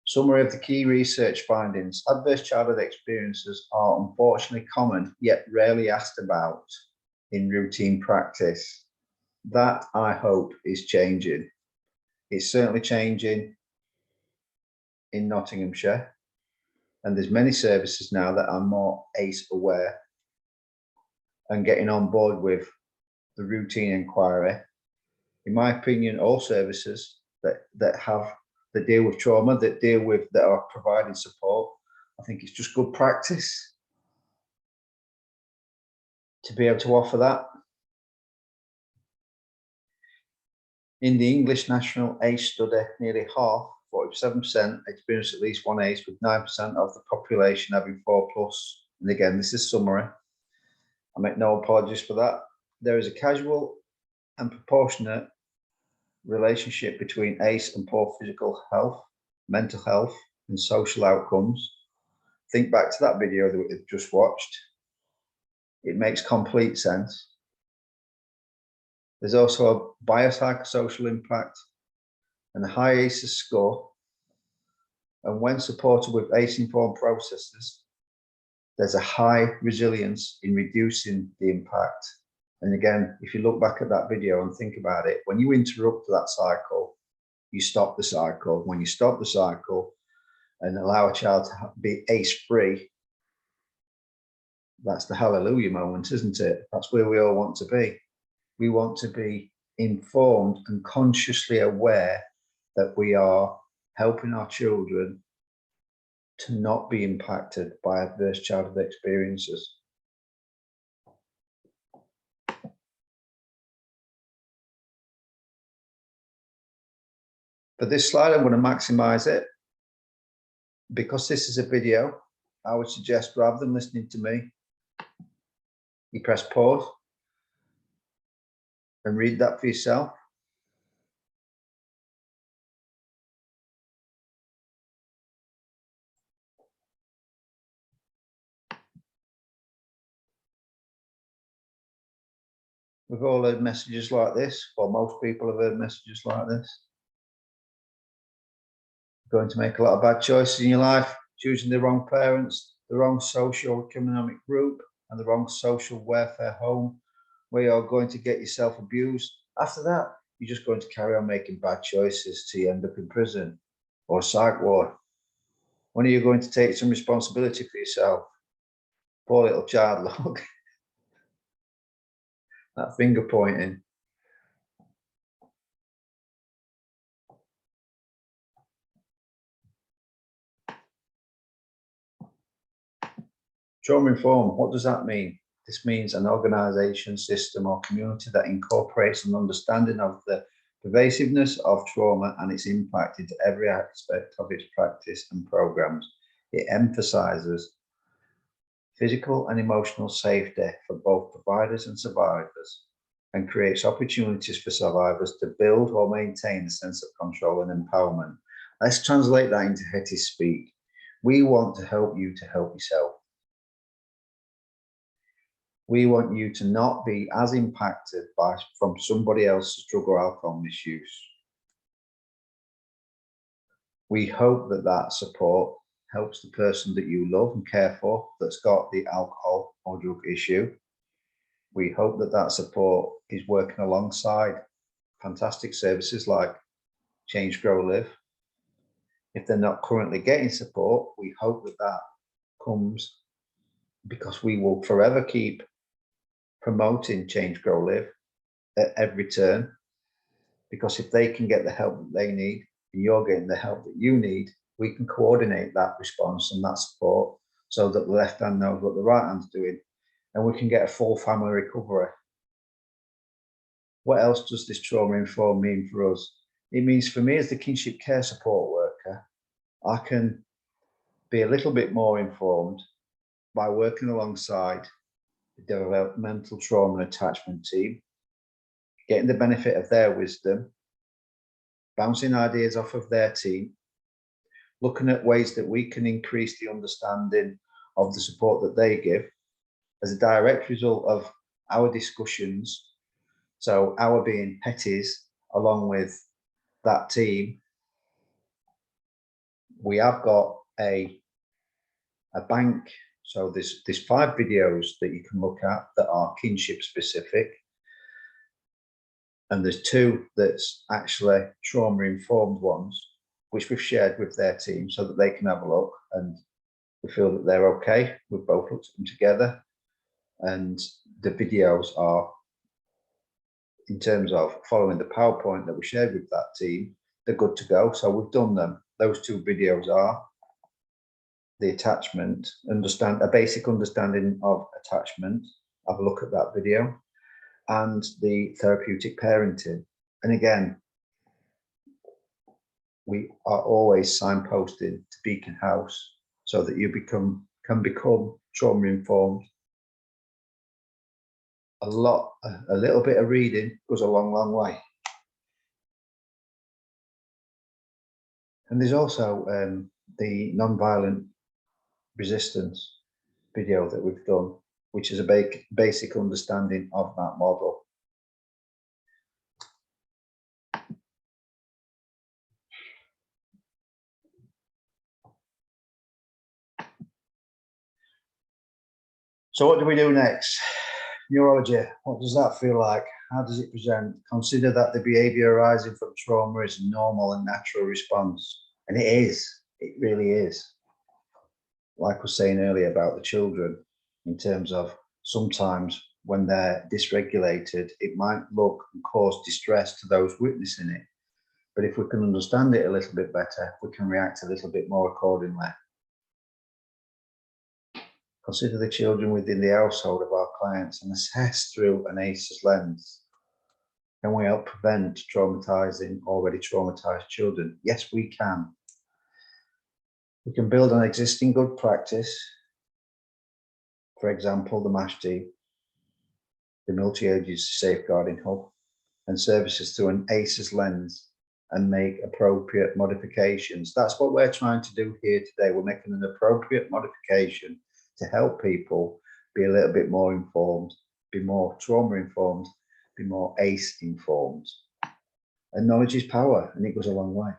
Summary of the key research findings. Adverse childhood experiences are unfortunately common, yet rarely asked about in routine practice. That, I hope, is changing. It's certainly changing in Nottinghamshire, and there's many services now that are more ACE aware and getting on board with the routine inquiry. In my opinion, all services that deal with trauma, that are providing support, I think it's just good practice to be able to offer that. In the English National ACE study, nearly half, 47%, experience at least one ACE, with 9% of the population having 4+. And again, this is summary. I make no apologies for that. There is a causal and proportionate relationship between ACE and poor physical health, mental health, and social outcomes. Think back to that video that we've just watched. It makes complete sense. There's also a biopsychosocial impact and a high ACEs score. And when supported with ACE-informed processes, there's a high resilience in reducing the impact. And again, if you look back at that video and think about it, when you interrupt that cycle, you stop the cycle. When you stop the cycle and allow a child to be ACE-free, that's the hallelujah moment, isn't it? That's where we all want to be. We want to be informed and consciously aware that we are helping our children to not be impacted by adverse childhood experiences. For this slide, I'm going to maximize it. Because this is a video, I would suggest rather than listening to me, you press pause and read that for yourself. We've all heard messages like this, or most people have heard messages like this. You're going to make a lot of bad choices in your life, choosing the wrong parents, the wrong socio-economic group, and the wrong social welfare home, where you're going to get yourself abused. After that, you're just going to carry on making bad choices till you end up in prison or a psych ward. When are you going to take some responsibility for yourself? Poor little child, look. That finger pointing. Trauma informed, what does that mean? This means an organisation, system or community that incorporates an understanding of the pervasiveness of trauma and its impact into every aspect of its practice and programmes. It emphasises physical and emotional safety for both providers and survivors, and creates opportunities for survivors to build or maintain a sense of control and empowerment. Let's translate that into Hetty's speak. We want to help you to help yourself. We want you to not be as impacted from somebody else's drug or alcohol misuse. We hope that that support helps the person that you love and care for that's got the alcohol or drug issue. We hope that that support is working alongside fantastic services like Change, Grow, Live. If they're not currently getting support, we hope that that comes, because we will forever keep promoting Change, Grow, Live at every turn. Because if they can get the help that they need, and you're getting the help that you need, we can coordinate that response and that support so that the left hand knows what the right hand's doing, and we can get a full family recovery. What else does this trauma inform mean for us? It means for me as the kinship care support worker, I can be a little bit more informed by working alongside the developmental trauma and attachment team, getting the benefit of their wisdom, bouncing ideas off of their team, looking at ways that we can increase the understanding of the support that they give as a direct result of our discussions. So our being Hetty's, along with that team, we have got a bank. So there's 5 videos that you can look at that are kinship specific. And there's 2 that's actually trauma informed ones, which we've shared with their team so that they can have a look, and we feel that they're okay. We've both looked at them together, and the videos are, in terms of following the PowerPoint that we shared with that team, they're good to go. So we've done them. Those 2 videos are the attachment, a basic understanding of attachment. Have a look at that video. And the therapeutic parenting. And again, we are always signposting to Beacon House so that you can become trauma informed. A little bit of reading goes a long, long way. And there's also the non-violent resistance video that we've done, which is a basic understanding of that model. So what do we do next? Neurology, what does that feel like? How does it present? Consider that the behaviour arising from trauma is a normal and natural response. And it is, it really is. Like I was saying earlier about the children, in terms of sometimes when they're dysregulated, it might look and cause distress to those witnessing it. But if we can understand it a little bit better, we can react a little bit more accordingly. Consider the children within the household of our clients and assess through an ACEs lens. Can we help prevent traumatizing already traumatized children? Yes, we can. We can build on existing good practice. For example, the MASH team, the multi-agency safeguarding hub, and services through an ACEs lens and make appropriate modifications. That's what we're trying to do here today. We're making an appropriate modification to help people be a little bit more informed, be more trauma informed, be more ACE informed. And knowledge is power, and it goes a long way.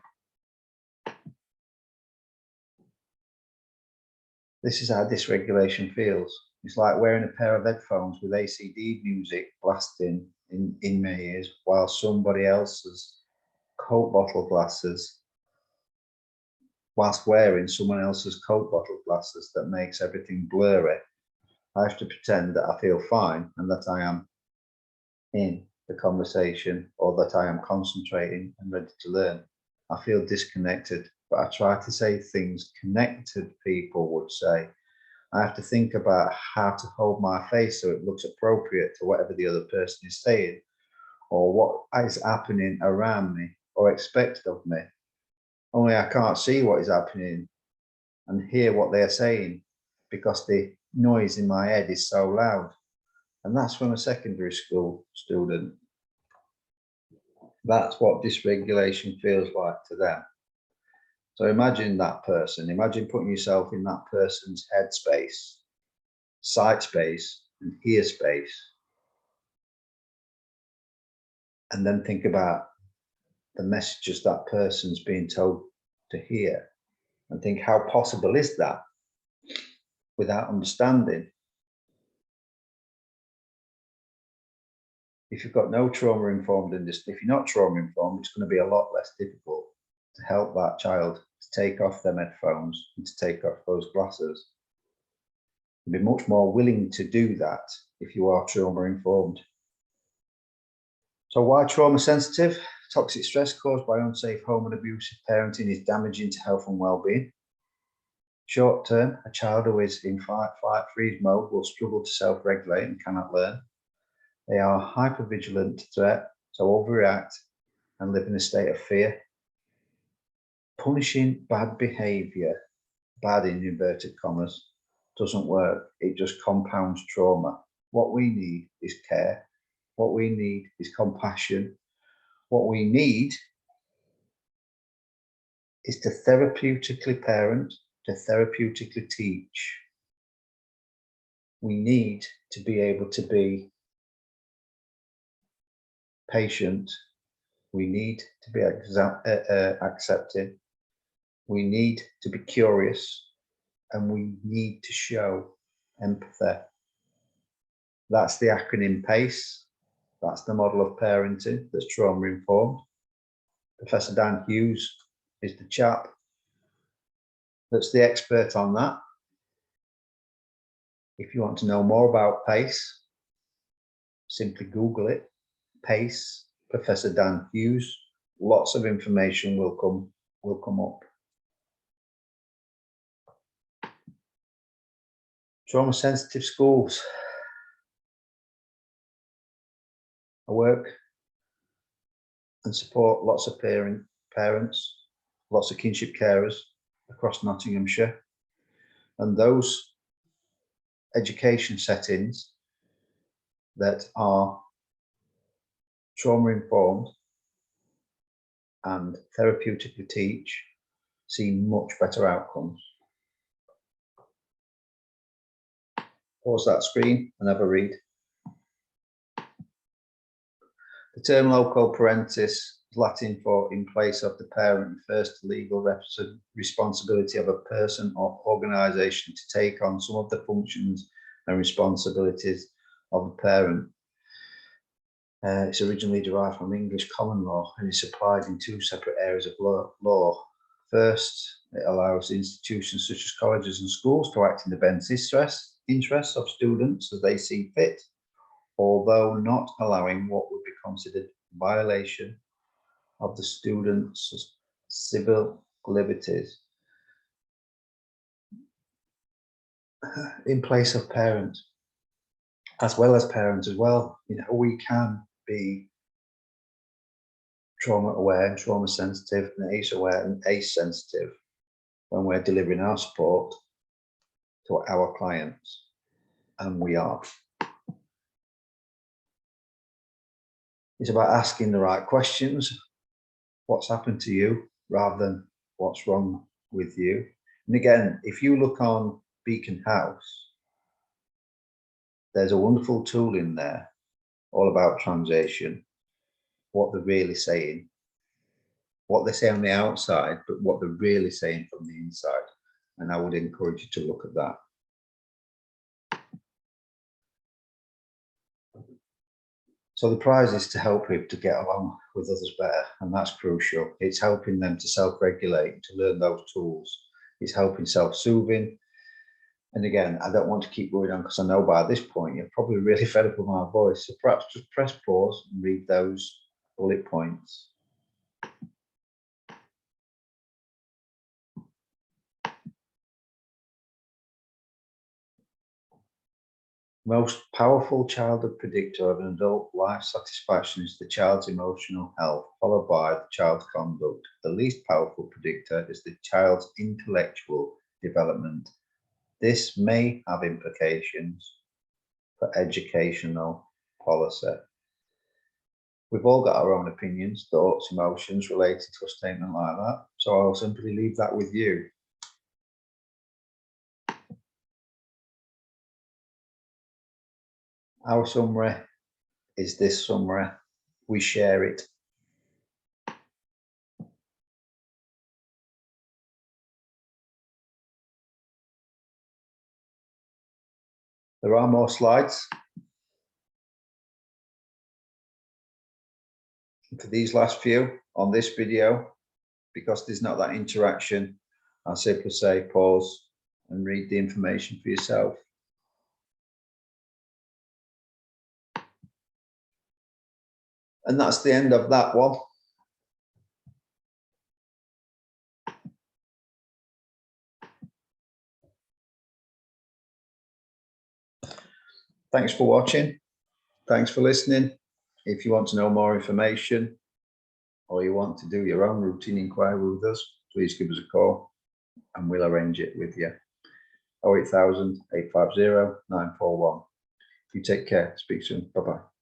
This is how dysregulation feels. It's like wearing a pair of headphones with ACD music blasting in my ears while somebody else's Coke bottle glasses, whilst wearing someone else's Coke bottle glasses, that makes everything blurry. I have to pretend that I feel fine and that I am in the conversation, or that I am concentrating and ready to learn. I feel disconnected, but I try to say things connected people would say. I have to think about how to hold my face so it looks appropriate to whatever the other person is saying, or what is happening around me or expected of me. Only I can't see what is happening and hear what they're saying because the noise in my head is so loud. And that's from a secondary school student. That's what dysregulation feels like to them. So imagine that person, imagine putting yourself in that person's head space, sight space, and hear space. And then think about the messages that person's being told to hear and think, how possible is that without understanding? If you've got no trauma informed in this, if you're not trauma informed, it's going to be a lot less difficult to help that child to take off their headphones and to take off those glasses. You'll be much more willing to do that if you are trauma informed. So why trauma sensitive? Toxic stress caused by unsafe home and abusive parenting is damaging to health and well-being. Short term, a child who is in fight, flight, freeze mode will struggle to self-regulate and cannot learn. They are hypervigilant to threat, so overreact and live in a state of fear. Punishing bad behaviour, bad in inverted commas, doesn't work. It just compounds trauma. What we need is care. What we need is compassion. What we need is to therapeutically parent, to therapeutically teach. We need to be able to be patient. We need to be accepting. We need to be curious, and we need to show empathy. That's the acronym PACE. That's the model of parenting that's trauma informed. Professor Dan Hughes is the chap that's the expert on that. If you want to know more about PACE, simply Google it, PACE, Professor Dan Hughes. Lots of information will come up. Trauma sensitive schools. I work and support lots of parents, lots of kinship carers across Nottinghamshire, and those education settings that are trauma informed and therapeutically teach see much better outcomes. Pause that screen and have a read. The term loco parentis is Latin for in place of the parent, refers to legal responsibility of a person or organisation to take on some of the functions and responsibilities of a parent. It's originally derived from English common law and is applied in two separate areas of law. First, it allows institutions such as colleges and schools to act in the best interests of students as they see fit, although not allowing what would be considered violation of the students' civil liberties in place of parents, as well as parents as well. You know, we can be trauma aware and trauma sensitive and ACE aware and ACE sensitive when we're delivering our support to our clients, and we are. It's about asking the right questions. What's happened to you rather than what's wrong with you. And again, if you look on Beacon House, there's a wonderful tool in there all about translation, what they're really saying, what they say on the outside, but what they're really saying from the inside. And I would encourage you to look at that. So the prize is to help people to get along with others better, and that's crucial. It's helping them to self-regulate, to learn those tools. It's helping self-soothing. And again, I don't want to keep going on because I know by this point you're probably really fed up with my voice. So perhaps just press pause and read those bullet points. Most powerful childhood predictor of an adult life satisfaction is the child's emotional health, followed by the child's conduct. The least powerful predictor is the child's intellectual development. This may have implications for educational policy. We've all got our own opinions, thoughts, emotions related to a statement like that. So I'll simply leave that with you. Our summary is this summary. We share it. There are more slides. For these last few on this video, because there's not that interaction, I'll simply say pause and read the information for yourself. And that's the end of that one. Thanks for watching. Thanks for listening. If you want to know more information or you want to do your own routine inquiry with us, please give us a call and we'll arrange it with you. 08000 850 941. You take care. Speak soon. Bye-bye.